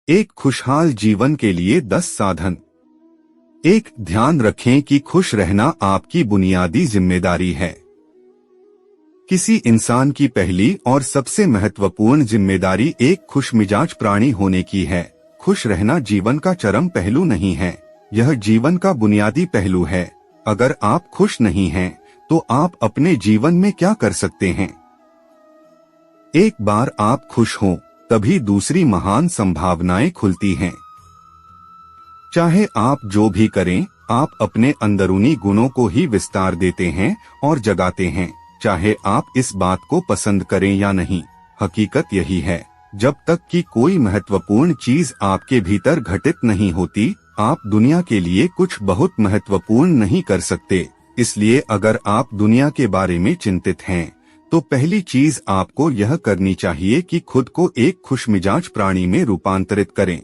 एक खुशहाल जीवन के लिए 10 साधन। एक, ध्यान रखें कि खुश रहना आपकी बुनियादी जिम्मेदारी है। किसी इंसान की पहली और सबसे महत्वपूर्ण जिम्मेदारी एक खुशमिजाज प्राणी होने की है। खुश रहना जीवन का चरम पहलू नहीं है, यह जीवन का बुनियादी पहलू है। अगर आप खुश नहीं हैं, तो आप अपने जीवन में क्या कर सकते हैं? एक बार आप खुश हों, तभी दूसरी महान संभावनाएं खुलती हैं। चाहे आप जो भी करें, आप अपने अंदरूनी गुणों को ही विस्तार देते हैं और जगाते हैं, चाहे आप इस बात को पसंद करें या नहीं। हकीकत यही है, जब तक कि कोई महत्वपूर्ण चीज आपके भीतर घटित नहीं होती, आप दुनिया के लिए कुछ बहुत महत्वपूर्ण नहीं कर सकते। इसलिए अगर आप दुनिया के बारे में चिंतित हैं, तो पहली चीज आपको यह करनी चाहिए कि खुद को एक खुशमिजाज प्राणी में रूपांतरित करें।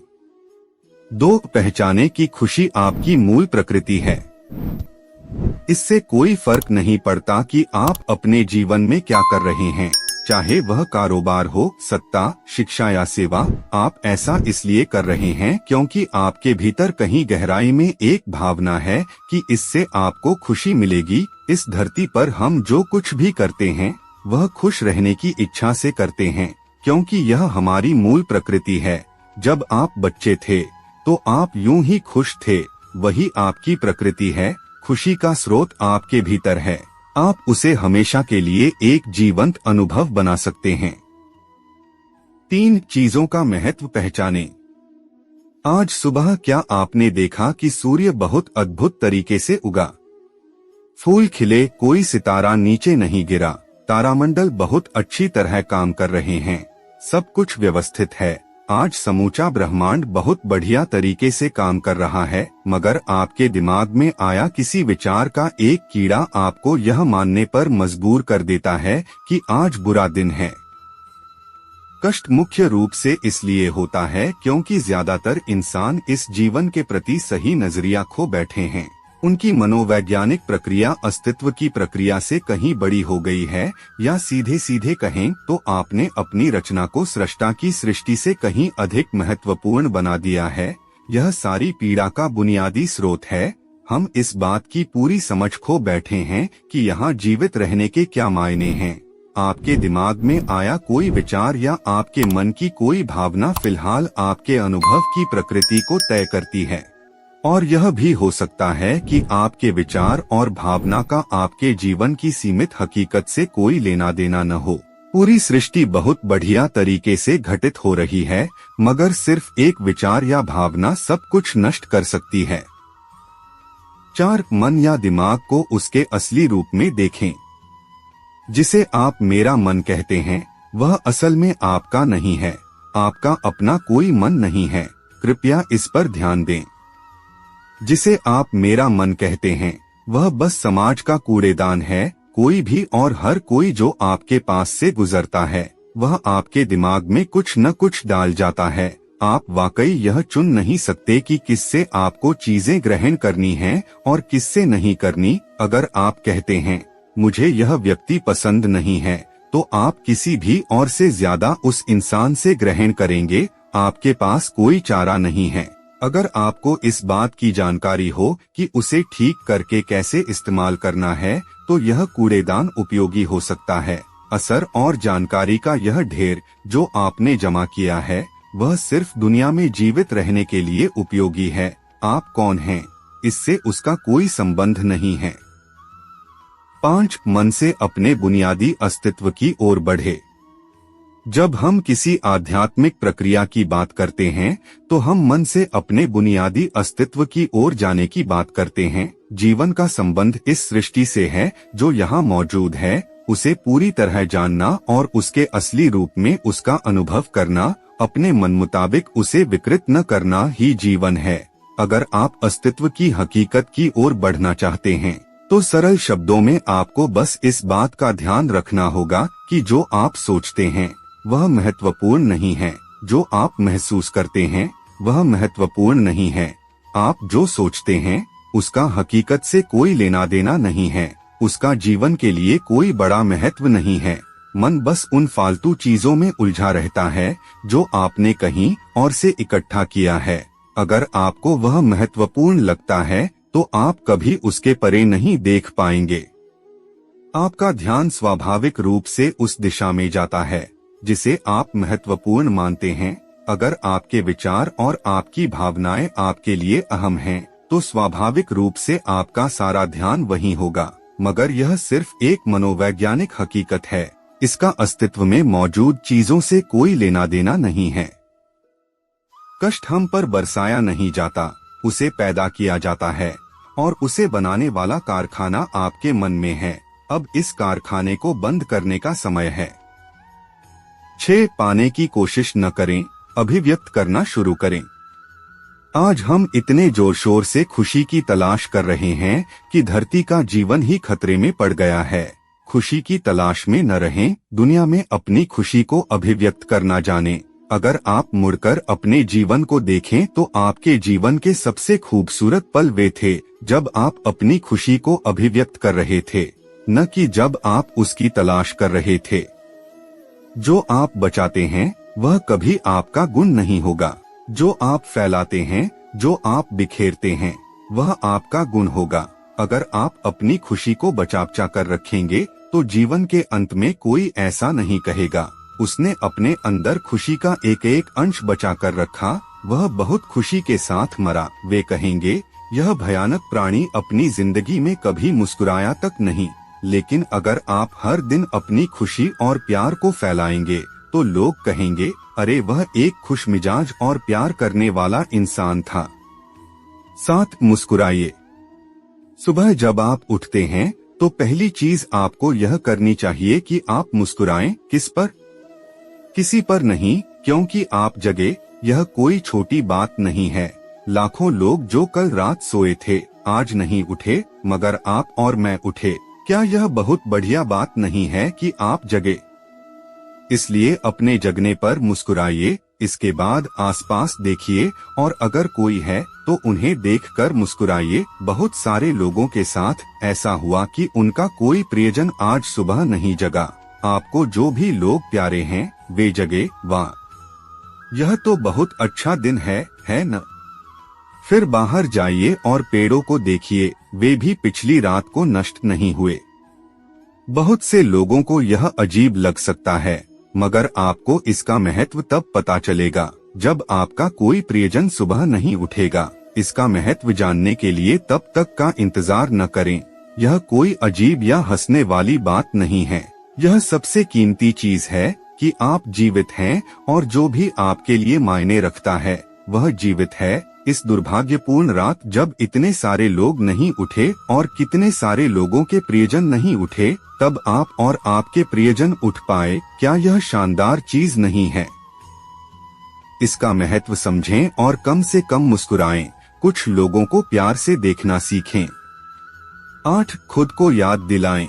2, पहचानें कि खुशी आपकी मूल प्रकृति है। इससे कोई फर्क नहीं पड़ता कि आप अपने जीवन में क्या कर रहे हैं, चाहे वह कारोबार हो, सत्ता, शिक्षा या सेवा। आप ऐसा इसलिए कर रहे हैं क्योंकि आपके भीतर कहीं गहराई में एक भावना है कि इससे आपको खुशी मिलेगी। इस धरती पर हम जो कुछ भी करते हैं, वह खुश रहने की इच्छा से करते हैं, क्योंकि यह हमारी मूल प्रकृति है। जब आप बच्चे थे, तो आप यूं ही खुश थे, वही आपकी प्रकृति है। खुशी का स्रोत आपके भीतर है, आप उसे हमेशा के लिए एक जीवंत अनुभव बना सकते हैं। 3, चीजों का महत्व पहचानें। आज सुबह क्या आपने देखा कि सूर्य बहुत अद्भुत तरीके से उगा? फूल खिले, कोई सितारा नीचे नहीं गिरा, तारामंडल बहुत अच्छी तरह काम कर रहे हैं, सब कुछ व्यवस्थित है। आज समूचा ब्रह्मांड बहुत बढ़िया तरीके से काम कर रहा है, मगर आपके दिमाग में आया किसी विचार का एक कीड़ा आपको यह मानने पर मजबूर कर देता है कि आज बुरा दिन है। कष्ट मुख्य रूप से इसलिए होता है क्योंकि ज्यादातर इंसान इस जीवन के प्रति सही नजरिया खो बैठे हैं। उनकी मनोवैज्ञानिक प्रक्रिया अस्तित्व की प्रक्रिया से कहीं बड़ी हो गई है, या सीधे सीधे कहें तो आपने अपनी रचना को सृष्टा की सृष्टि से कहीं अधिक महत्वपूर्ण बना दिया है। यह सारी पीड़ा का बुनियादी स्रोत है। हम इस बात की पूरी समझ खो बैठे हैं कि यहाँ जीवित रहने के क्या मायने हैं। आपके दिमाग में आया कोई विचार या आपके मन की कोई भावना फिलहाल आपके अनुभव की प्रकृति को तय करती है। और यह भी हो सकता है कि आपके विचार और भावना का आपके जीवन की सीमित हकीकत से कोई लेना देना न हो। पूरी सृष्टि बहुत बढ़िया तरीके से घटित हो रही है, मगर सिर्फ एक विचार या भावना सब कुछ नष्ट कर सकती है। 4, मन या दिमाग को उसके असली रूप में देखें। जिसे आप मेरा मन कहते हैं, वह असल में आपका नहीं है। आपका अपना कोई मन नहीं है, कृपया इस पर ध्यान दें। जिसे आप मेरा मन कहते हैं, वह बस समाज का कूड़ेदान है। कोई भी और हर कोई जो आपके पास से गुजरता है, वह आपके दिमाग में कुछ न कुछ डाल जाता है। आप वाकई यह चुन नहीं सकते कि किससे आपको चीजें ग्रहण करनी हैं और किससे नहीं करनी। अगर आप कहते हैं मुझे यह व्यक्ति पसंद नहीं है, तो आप किसी भी और से ज्यादा उस इंसान से ग्रहण करेंगे। आपके पास कोई चारा नहीं है। अगर आपको इस बात की जानकारी हो कि उसे ठीक करके कैसे इस्तेमाल करना है, तो यह कूड़ेदान उपयोगी हो सकता है। असर और जानकारी का यह ढेर जो आपने जमा किया है, वह सिर्फ दुनिया में जीवित रहने के लिए उपयोगी है। आप कौन हैं, इससे उसका कोई संबंध नहीं है। 5, मन से अपने बुनियादी अस्तित्व की ओर बढ़े। जब हम किसी आध्यात्मिक प्रक्रिया की बात करते हैं, तो हम मन से अपने बुनियादी अस्तित्व की ओर जाने की बात करते हैं। जीवन का संबंध इस सृष्टि से है जो यहाँ मौजूद है। उसे पूरी तरह जानना और उसके असली रूप में उसका अनुभव करना, अपने मन मुताबिक उसे विकृत न करना ही जीवन है। अगर आप अस्तित्व की हकीकत की ओर बढ़ना चाहते हैं, तो सरल शब्दों में आपको बस इस बात का ध्यान रखना होगा कि जो आप सोचते हैं, वह महत्वपूर्ण नहीं है। जो आप महसूस करते हैं, वह महत्वपूर्ण नहीं है। आप जो सोचते हैं, उसका हकीकत से कोई लेना देना नहीं है। उसका जीवन के लिए कोई बड़ा महत्व नहीं है। मन बस उन फालतू चीजों में उलझा रहता है जो आपने कहीं और से इकट्ठा किया है। अगर आपको वह महत्वपूर्ण लगता है तो आप कभी उसके परे नहीं देख पाएंगे। आपका ध्यान स्वाभाविक रूप से उस दिशा में जाता है जिसे आप महत्वपूर्ण मानते हैं। अगर आपके विचार और आपकी भावनाएं आपके लिए अहम हैं, तो स्वाभाविक रूप से आपका सारा ध्यान वहीं होगा। मगर यह सिर्फ एक मनोवैज्ञानिक हकीकत है, इसका अस्तित्व में मौजूद चीजों से कोई लेना देना नहीं है। कष्ट हम पर बरसाया नहीं जाता, उसे पैदा किया जाता है और उसे बनाने वाला कारखाना आपके मन में है। अब इस कारखाने को बंद करने का समय है। 6 पाने की कोशिश न करें, अभिव्यक्त करना शुरू करें। आज हम इतने जोर शोर से खुशी की तलाश कर रहे हैं कि धरती का जीवन ही खतरे में पड़ गया है। खुशी की तलाश में न रहें, दुनिया में अपनी खुशी को अभिव्यक्त करना जानें। अगर आप मुड़कर अपने जीवन को देखें तो आपके जीवन के सबसे खूबसूरत पल वे थे जब आप अपनी खुशी को अभिव्यक्त कर रहे थे, न कि जब आप उसकी तलाश कर रहे थे। जो आप बचाते हैं वह कभी आपका गुण नहीं होगा। जो आप फैलाते हैं, जो आप बिखेरते हैं, वह आपका गुण होगा। अगर आप अपनी खुशी को बचा कर रखेंगे तो जीवन के अंत में कोई ऐसा नहीं कहेगा, उसने अपने अंदर खुशी का एक एक अंश बचा कर रखा, वह बहुत खुशी के साथ मरा। वे कहेंगे, यह भयानक प्राणी अपनी जिंदगी में कभी मुस्कुराया तक नहीं। लेकिन अगर आप हर दिन अपनी खुशी और प्यार को फैलाएंगे तो लोग कहेंगे, अरे वह एक खुश मिजाज और प्यार करने वाला इंसान था। 7 मुस्कुराइए। सुबह जब आप उठते हैं तो पहली चीज आपको यह करनी चाहिए कि आप मुस्कुराएं। किस पर? किसी पर नहीं, क्योंकि आप जगे। यह कोई छोटी बात नहीं है। लाखों लोग जो कल रात सोए थे आज नहीं उठे, मगर आप और मैं उठे। क्या यह बहुत बढ़िया बात नहीं है कि आप जगे? इसलिए अपने जगने पर मुस्कुराइए। इसके बाद आसपास देखिए और अगर कोई है तो उन्हें देखकर मुस्कुराइए। बहुत सारे लोगों के साथ ऐसा हुआ कि उनका कोई प्रियजन आज सुबह नहीं जगा। आपको जो भी लोग प्यारे हैं वे जगे। वाह, यह तो बहुत अच्छा दिन है न? फिर बाहर जाइए और पेड़ों को देखिए, वे भी पिछली रात को नष्ट नहीं हुए। बहुत से लोगों को यह अजीब लग सकता है, मगर आपको इसका महत्व तब पता चलेगा जब आपका कोई प्रियजन सुबह नहीं उठेगा। इसका महत्व जानने के लिए तब तक का इंतजार न करें। यह कोई अजीब या हंसने वाली बात नहीं है। यह सबसे कीमती चीज है कि आप जीवित हैं और जो भी आपके लिए मायने रखता है वह जीवित है। इस दुर्भाग्यपूर्ण रात जब इतने सारे लोग नहीं उठे और कितने सारे लोगों के प्रियजन नहीं उठे, तब आप और आपके प्रियजन उठ पाए। क्या यह शानदार चीज नहीं है? इसका महत्व समझें और कम से कम मुस्कुराएं। कुछ लोगों को प्यार से देखना सीखें। 8 खुद को याद दिलाएं।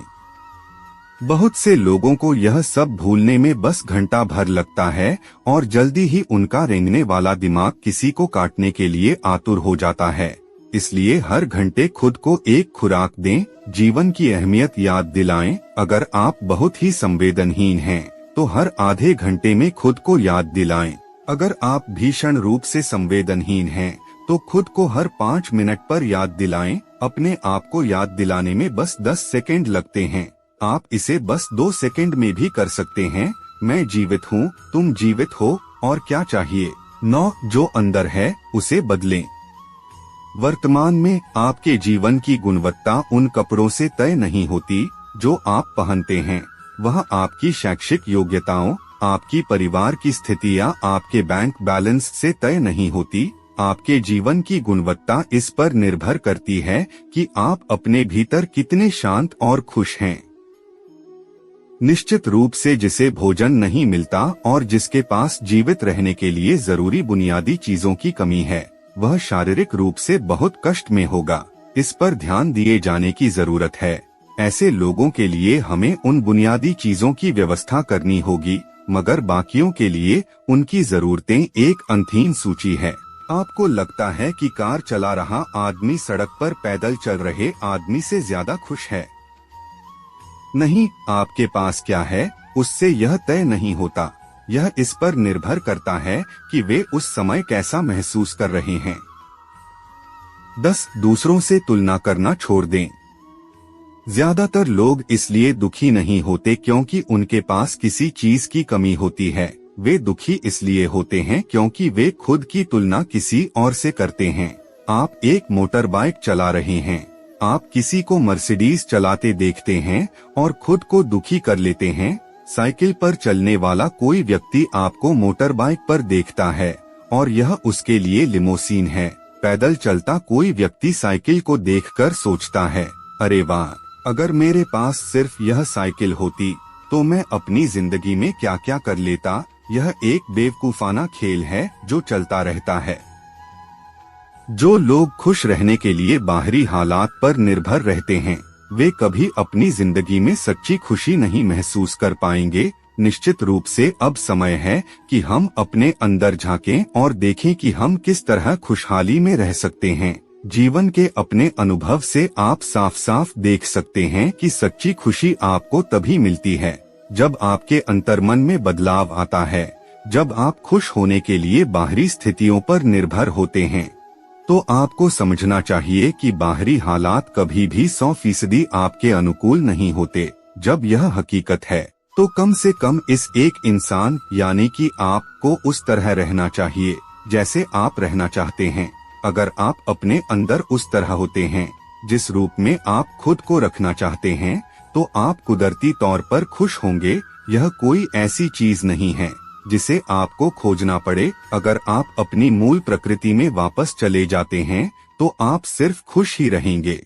बहुत से लोगों को यह सब भूलने में बस घंटा भर लगता है और जल्दी ही उनका रेंगने वाला दिमाग किसी को काटने के लिए आतुर हो जाता है। इसलिए हर घंटे खुद को एक खुराक दें, जीवन की अहमियत याद दिलाएं। अगर आप बहुत ही संवेदनहीन हैं तो हर आधे घंटे में खुद को याद दिलाएं। अगर आप भीषण रूप से संवेदनहीन हैं तो खुद को हर 5 मिनट पर याद दिलाएं। अपने आप को याद दिलाने में बस 10 सेकंड लगते हैं। आप इसे बस 2 सेकंड में भी कर सकते हैं। मैं जीवित हूँ, तुम जीवित हो, और क्या चाहिए? 9 जो अंदर है उसे बदलें। वर्तमान में आपके जीवन की गुणवत्ता उन कपड़ों से तय नहीं होती जो आप पहनते हैं। वह आपकी शैक्षिक योग्यताओं, आपकी परिवार की स्थिति या आपके बैंक बैलेंस से तय नहीं होती। आपके जीवन की गुणवत्ता इस पर निर्भर करती है कि आप अपने भीतर कितने शांत और खुश हैं। निश्चित रूप से जिसे भोजन नहीं मिलता और जिसके पास जीवित रहने के लिए जरूरी बुनियादी चीजों की कमी है, वह शारीरिक रूप से बहुत कष्ट में होगा। इस पर ध्यान दिए जाने की जरूरत है। ऐसे लोगों के लिए हमें उन बुनियादी चीजों की व्यवस्था करनी होगी, मगर बाकियों के लिए उनकी जरूरतें एक अनंत सूची है। आपको लगता है कि कार चला रहा आदमी सड़क पर पैदल चल रहे आदमी से ज्यादा खुश है। नहीं, आपके पास क्या है? उससे यह तय नहीं होता। यह इस पर निर्भर करता है कि वे उस समय कैसा महसूस कर रहे हैं। 10. दूसरों से तुलना करना छोड़ दें। ज्यादातर लोग इसलिए दुखी नहीं होते क्योंकि उनके पास किसी चीज की कमी होती है। वे दुखी इसलिए होते हैं क्योंकि वे खुद की तुलना किसी और से करते हैं। आप एक मोटर बाइक चला रहे हैं, आप किसी को मर्सिडीज चलाते देखते हैं और खुद को दुखी कर लेते हैं। साइकिल पर चलने वाला कोई व्यक्ति आपको मोटर बाइक पर देखता है और यह उसके लिए लिमोसीन है। पैदल चलता कोई व्यक्ति साइकिल को देखकर सोचता है, अरे वाह, अगर मेरे पास सिर्फ यह साइकिल होती तो मैं अपनी जिंदगी में क्या क्या कर लेता। यह एक बेवकूफाना खेल है जो चलता रहता है। जो लोग खुश रहने के लिए बाहरी हालात पर निर्भर रहते हैं, वे कभी अपनी जिंदगी में सच्ची खुशी नहीं महसूस कर पाएंगे। निश्चित रूप से अब समय है कि हम अपने अंदर झांकें और देखें कि हम किस तरह खुशहाली में रह सकते हैं। जीवन के अपने अनुभव से आप साफ साफ देख सकते हैं कि सच्ची खुशी आपको तभी मिलती है जब आपके अंतर्मन में बदलाव आता है। जब आप खुश होने के लिए बाहरी स्थितियों पर निर्भर होते हैं तो आपको समझना चाहिए कि बाहरी हालात कभी भी 100% आपके अनुकूल नहीं होते। जब यह हकीकत है तो कम से कम इस एक इंसान यानी कि आपको उस तरह रहना चाहिए जैसे आप रहना चाहते हैं। अगर आप अपने अंदर उस तरह होते हैं जिस रूप में आप खुद को रखना चाहते हैं तो आप कुदरती तौर पर खुश होंगे। यह कोई ऐसी चीज नहीं है जिसे आपको खोजना पड़े। अगर आप अपनी मूल प्रकृति में वापस चले जाते हैं तो आप सिर्फ खुश ही रहेंगे।